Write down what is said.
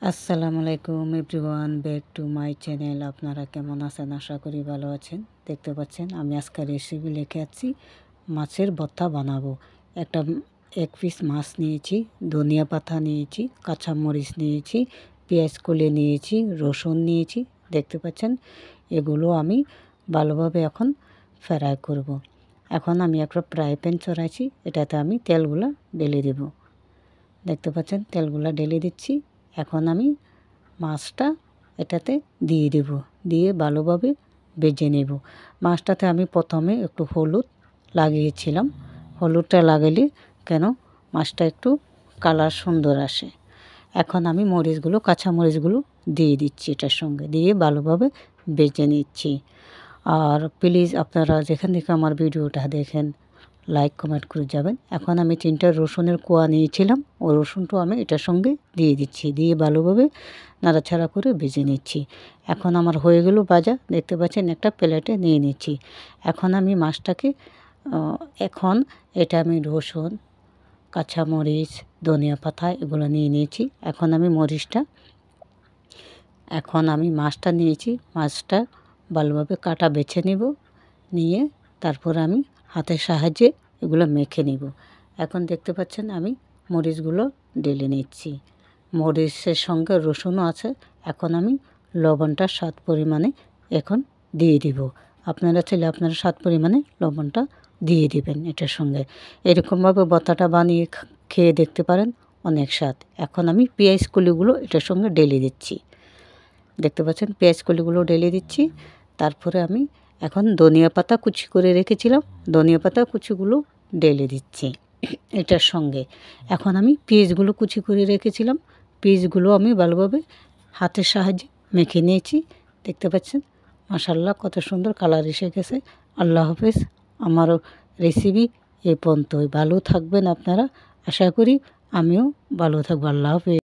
আসসালামু আলাইকুম everyone, back to my channel. আপনারা কেমন আছেন? আশা করি ভালো আছেন। দেখতে পাচ্ছেন আমি আজকে রেসিপি লিখে আছি, মাছের ভর্তা বানাবো। এক পিস মাছ নিয়েছি, ধনিয়া পাতা নিয়েছি, কাঁচামরিচ নিয়েছি, পেঁয়াজ কলি নিয়েছি, রসুন নিয়েছি। দেখতে পাচ্ছেন এগুলো আমি ভালোভাবে এখন ফ্রাই করব। এখন আমি একটা ফ্রাই প্যান চড়াইছি, এটাতে আমি তেলগুলো ঢেলে দেব। দেখতে পাচ্ছেন তেলগুলো ঢেলে দিচ্ছি। এখন আমি মাছটা এটাতে দিয়ে দেব, দিয়ে ভালোভাবে ভেজে নেব। মাছটাতে আমি প্রথমে একটু হলুদ লাগিয়েছিলাম। হলুদটা লাগালে কেন মাছটা একটু কালার সুন্দর আসে। এখন আমি কাঁচা মরিচগুলো দিয়ে দিচ্ছি, এটার সঙ্গে দিয়ে ভালোভাবে ভেজে নিচ্ছি। আর প্লিজ আপনারা যেখান থেকে আমার ভিডিওটা দেখেন লাইক কমেন্ট করে যাবেন। এখন আমি 3টা রসুনের কোয়া নিয়েছিলাম, ওই রসুনটাও আমি এটার সঙ্গে দিয়ে দিচ্ছি, দিয়ে ভালোভাবে নাড়াচাড়া করে ভেজে নিচ্ছি। এখন আমার হয়ে গেল ভাজা। দেখতে পাচ্ছেন একটা প্লেটে নিয়ে নিচ্ছি। এখন আমি মাছটাকে এখন এটা আমি রসুন, কাঁচামরিচ, ধনিয়া পাতা এগুলো নিয়ে নিয়েছি। এখন আমি মাছটা নিয়েছি, মাছটা ভালোভাবে কাটা বেছে নেব, নিয়ে তারপর আমি হাতের সাহায্যে এগুলো মেখে নিব। এখন দেখতে পাচ্ছেন আমি মরিচগুলো ঢেলে নিচ্ছি, মরিচের সঙ্গে রসুনও আছে। এখন আমি লবণটা স্বাদ পরিমাণে এখন দিয়ে দিব। আপনারা চাইলে আপনারা স্বাদ পরিমাণে লবণটা দিয়ে দিবেন এটার সঙ্গে। এরকমভাবে ভর্তাটা বানিয়ে খেয়ে দেখতে পারেন, অনেক স্বাদ। এখন আমি পেঁয়াজ কলিগুলো এটার সঙ্গে ঢেলে দিচ্ছি। দেখতে পাচ্ছেন পেঁয়াজ কলিগুলো ঢেলে দিচ্ছি। তারপরে আমি এখন ধনিয়া পাতা কুচি করে রেখেছিলাম, ধনিয়া পাতা কুচিগুলো ঢেলে দিচ্ছি এটার সঙ্গে। এখন আমি পেঁয়াজগুলো কুচি করে রেখেছিলাম, পেঁয়াজগুলো আমি ভালোভাবে হাতের সাহায্যে মেখে নিয়েছি। দেখতে পাচ্ছেন মাশাআল্লাহ কত সুন্দর কালার এসে গেছে। আল্লাহ হাফেজ। আমারও রেসিপি এ পর্যন্তই। ভালো থাকবেন আপনারা, আশা করি আমিও ভালো থাকবো। আল্লাহ হাফেজ।